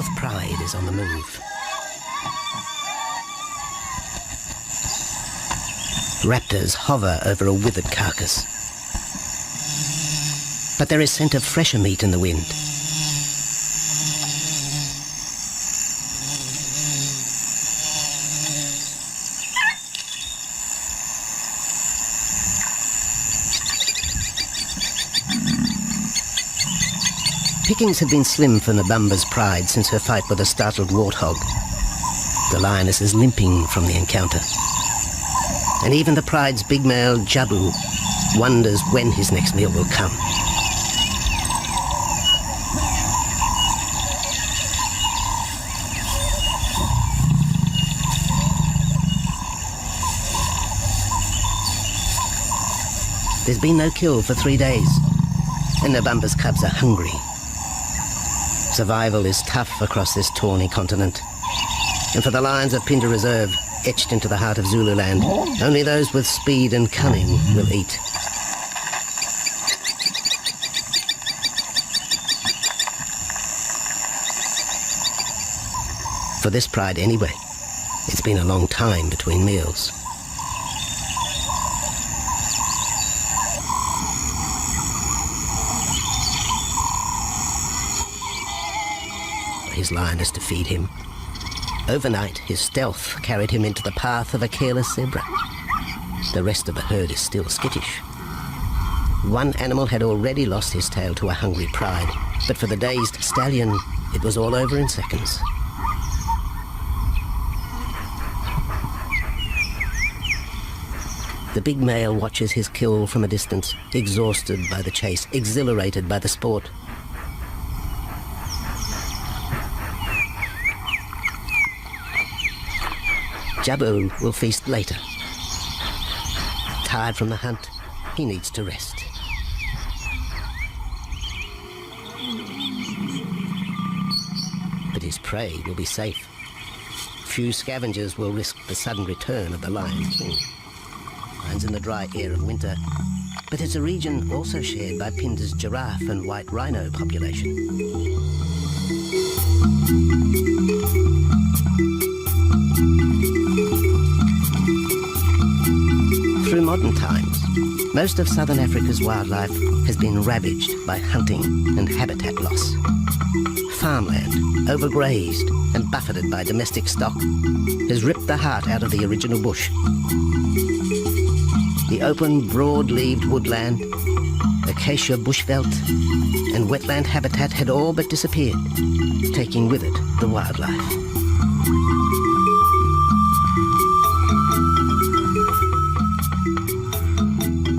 fourth pride is on the move. Raptors hover over a withered carcass. But there is scent of fresher meat in the wind. Pickings had been slim for Nabamba's pride since her fight with a startled warthog. The lioness is limping from the encounter. And even the pride's big male, Jabu, wonders when his next meal will come. There's been no kill for 3 days, and Nabamba's cubs are hungry. Survival is tough across this tawny continent, and for the lions of Pinda Reserve, etched into the heart of Zululand, only those with speed and cunning will eat. For this pride anyway, it's been a long time between meals. His lioness to feed him. Overnight, his stealth carried him into the path of a careless zebra. The rest of the herd is still skittish. One animal had already lost his tail to a hungry pride, but for the dazed stallion, it was all over in seconds. The big male watches his kill from a distance, exhausted by the chase, exhilarated by the sport. Jabu will feast later. Tired from the hunt, he needs to rest. But his prey will be safe. Few scavengers will risk the sudden return of the Lion King. Lions in the dry air of winter, but it's a region also shared by Pinda's giraffe and white rhino population. Through modern times, most of southern Africa's wildlife has been ravaged by hunting and habitat loss. Farmland, overgrazed and buffeted by domestic stock, has ripped the heart out of the original bush. The open, broad-leaved woodland, acacia bushveld, and wetland habitat had all but disappeared, taking with it the wildlife.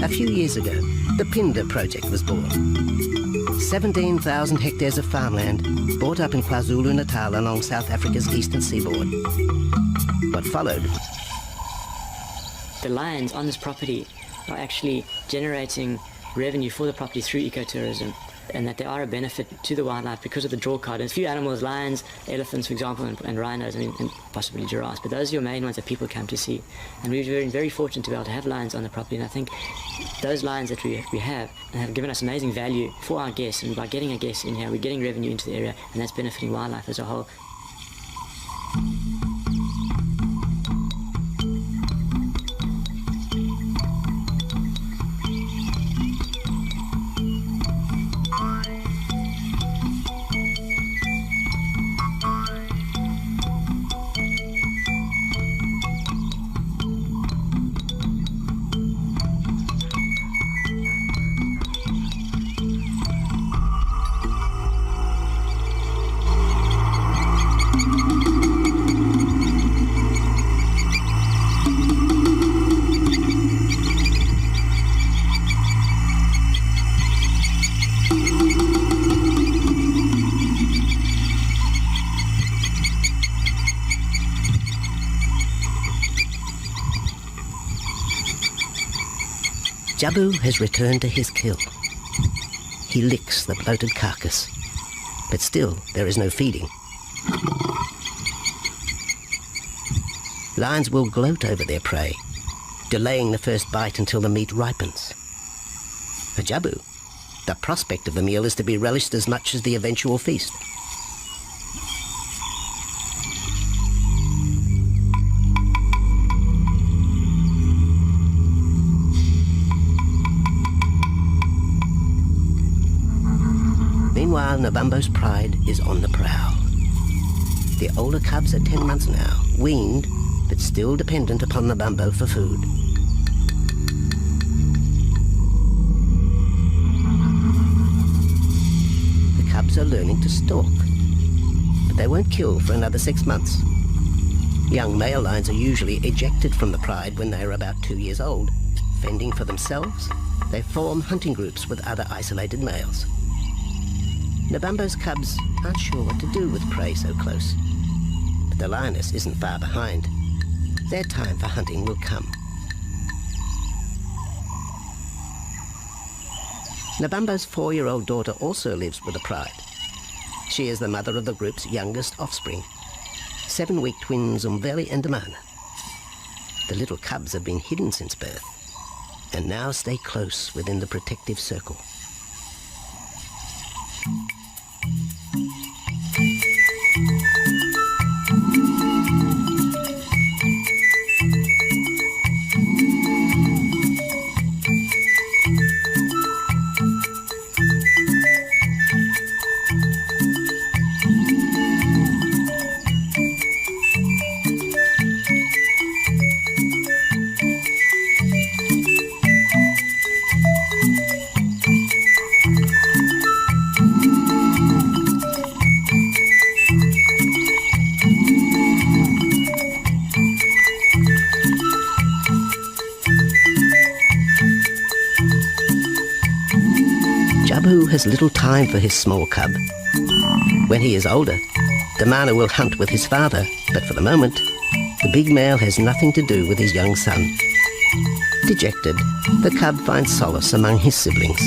A few years ago, the Pinda project was born. 17,000 hectares of farmland bought up in KwaZulu-Natal along South Africa's eastern seaboard. What followed? The lions on this property are actually generating revenue for the property through ecotourism, and that they are a benefit to the wildlife because of the draw card. And a few animals, lions, elephants, for example, and rhinos, and possibly giraffes, but those are your main ones that people come to see. And we've been very fortunate to be able to have lions on the property, and I think those lions that we have given us amazing value for our guests, and by getting our guests in here, we're getting revenue into the area, and that's benefiting wildlife as a whole. Jabu has returned to his kill. He licks the bloated carcass, but still there is no feeding. Lions will gloat over their prey, delaying the first bite until the meat ripens. For Jabu, the prospect of the meal is to be relished as much as the eventual feast. Meanwhile, Nabambo's pride is on the prowl. The older cubs are 10 months now, weaned, but still dependent upon Nabambo for food. The cubs are learning to stalk, but they won't kill for another 6 months. Young male lions are usually ejected from the pride when they are about 2 years old. Fending for themselves, they form hunting groups with other isolated males. Nabambo's cubs aren't sure what to do with prey so close, but the lioness isn't far behind. Their time for hunting will come. Nabambo's 4-year-old daughter also lives with the pride. She is the mother of the group's youngest offspring, 7-week twins Umveli and Damana. The little cubs have been hidden since birth, and now stay close within the protective circle. Jabu has little time for his small cub. When he is older, Damana will hunt with his father, but for the moment, the big male has nothing to do with his young son. Dejected, the cub finds solace among his siblings.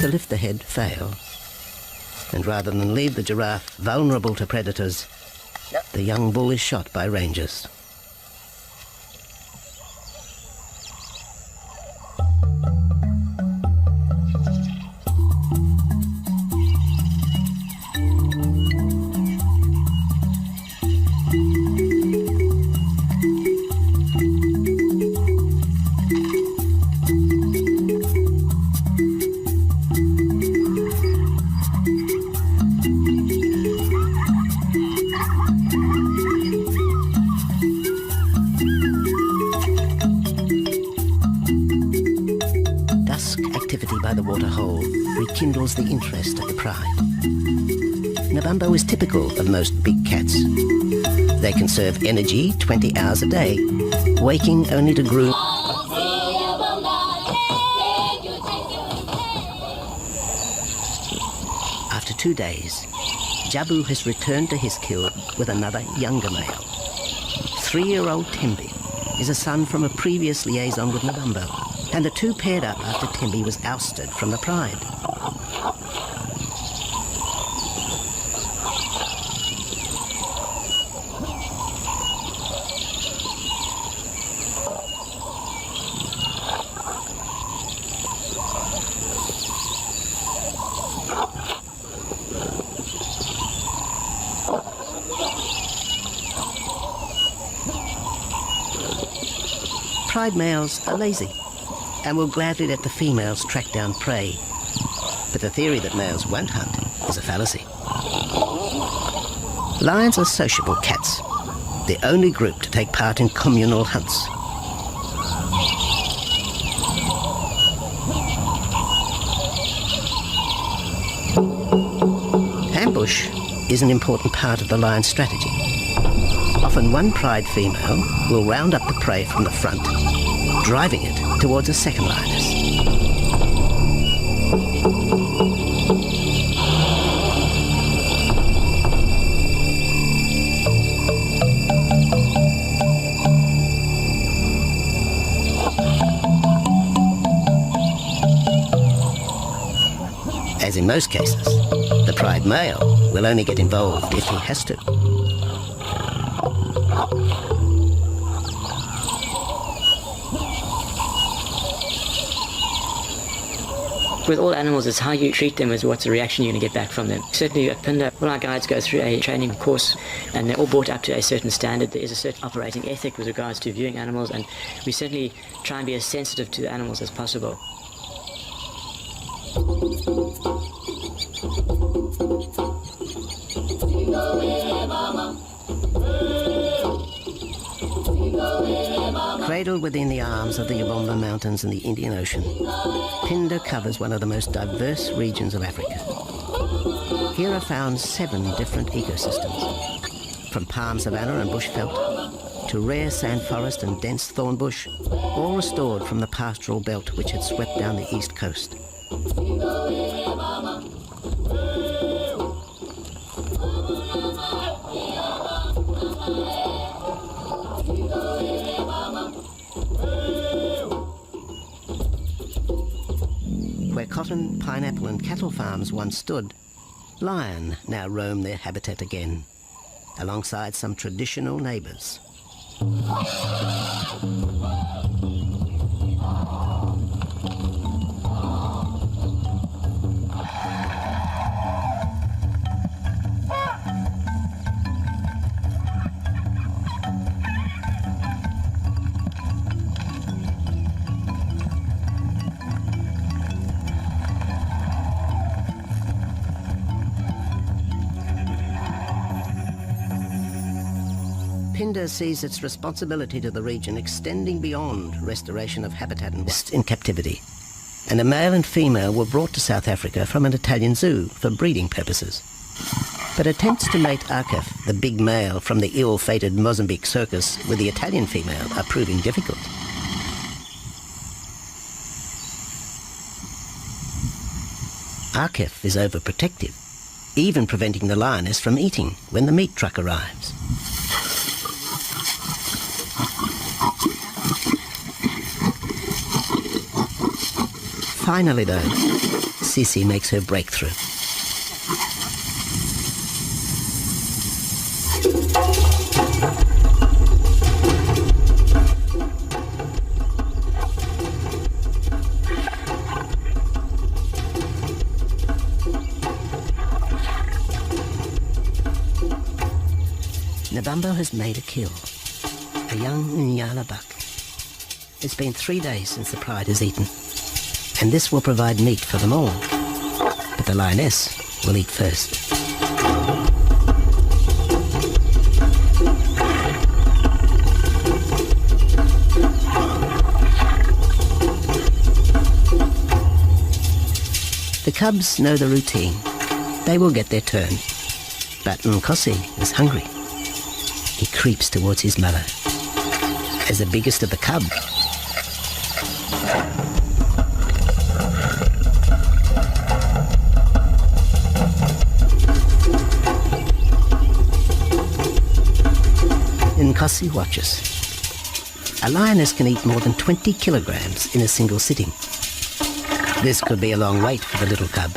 To lift the head fails, and rather than leave the giraffe vulnerable to predators, the young bull is shot by rangers. Activity by the waterhole rekindles the interest of the pride. Nabambo is typical of most big cats. They conserve energy 20 hours a day, waking only to groom. After 2 days, Jabu has returned to his kill with another younger male. 3-year-old Tembi is a son from a previous liaison with Nabambo, and the two paired up after Tembi was ousted from the pride. Pride males are lazy and will gladly let the females track down prey. But the theory that males won't hunt is a fallacy. Lions are sociable cats, the only group to take part in communal hunts. Ambush is an important part of the lion's strategy. Often one pride female will round up the prey from the front, driving it towards a second lioness. As in most cases, the pride male will only get involved if he has to. With all animals, it's how you treat them is what's the reaction you're going to get back from them. Certainly at Pinda, all our guides go through a training course and they're all brought up to a certain standard. There is a certain operating ethic with regards to viewing animals, and we certainly try and be as sensitive to the animals as possible. Cradled within the arms of the Yabomba Mountains and the Indian Ocean, Pinda covers one of the most diverse regions of Africa. Here are found 7 different ecosystems, from palm savanna and bushveld to rare sand forest and dense thorn bush, all restored from the pastoral belt which had swept down the east coast. Where cotton, pineapple and cattle farms once stood, lion now roam their habitat again, alongside some traditional neighbours. Pinda sees its responsibility to the region extending beyond restoration of habitat and in captivity, and a male and female were brought to South Africa from an Italian zoo for breeding purposes. But attempts to mate Akef, the big male from the ill-fated Mozambique circus, with the Italian female are proving difficult. Akef is overprotective, even preventing the lioness from eating when the meat truck arrives. Finally, though, Sisi makes her breakthrough. Nabambo has made a kill, a young Nyala buck. It's been 3 days since the pride has eaten, and this will provide meat for them all. But the lioness will eat first. The cubs know the routine. They will get their turn. But Nkosi is hungry. He creeps towards his mother. As the biggest of the cub, Nkosi watches. A lioness can eat more than 20 kilograms in a single sitting. This could be a long wait for the little cub.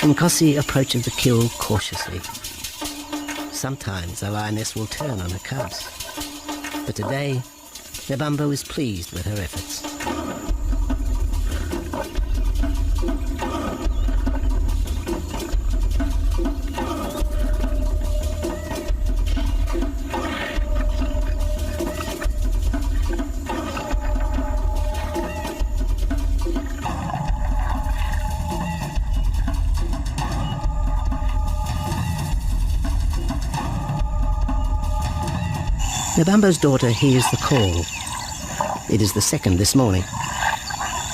Nkosi approaches the kill cautiously. Sometimes a lioness will turn on her cubs, but today Nabambo is pleased with her efforts. Nabambo's daughter hears the call. It is the second this morning.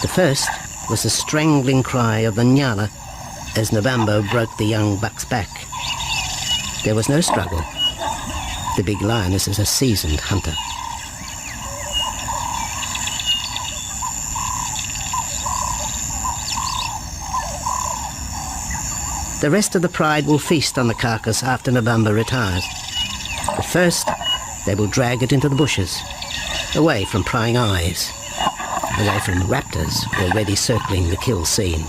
The first was the strangling cry of the Nyala as Nabambo broke the young buck's back. There was no struggle. The big lioness is a seasoned hunter. The rest of the pride will feast on the carcass after Nabambo retires. But first, they will drag it into the bushes, away from prying eyes, away from raptors already circling the kill scene.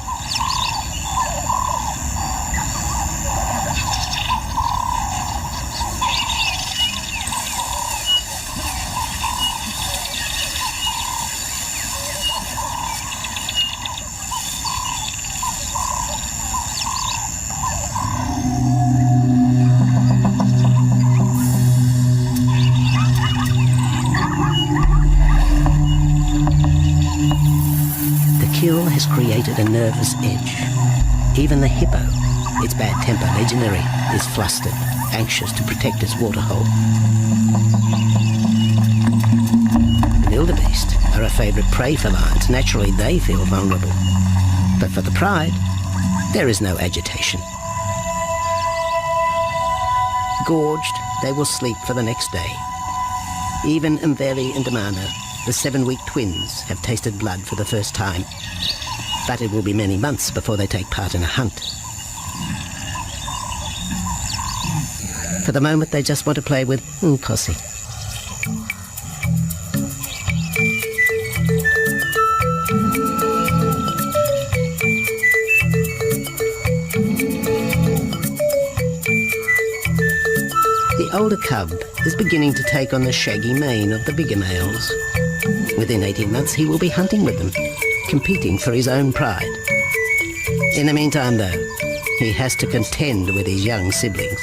kill has created a nervous edge. Even the hippo, its bad temper legendary, is flustered, anxious to protect its waterhole. Wildebeest are a favourite prey for lions. Naturally, they feel vulnerable. But for the pride, there is no agitation. Gorged, they will sleep for the next day. Even Mveli and Damana, the 7-week twins, have tasted blood for the first time. But it will be many months before they take part in a hunt. For the moment, they just want to play with Nkosi. The older cub is beginning to take on the shaggy mane of the bigger males. Within 18 months, he will be hunting with them, competing for his own pride. In the meantime, though, he has to contend with his young siblings.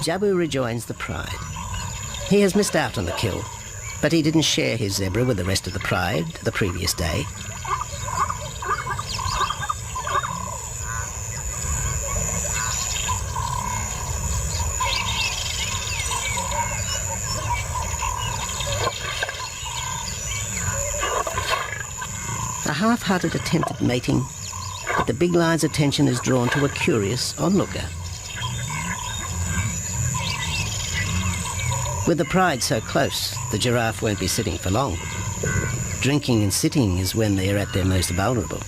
Jabu rejoins the pride. He has missed out on the kill, but he didn't share his zebra with the rest of the pride the previous day. A half-hearted attempt at mating, but the big lion's attention is drawn to a curious onlooker. With the pride so close, the giraffe won't be sitting for long. Drinking and sitting is when they are at their most vulnerable.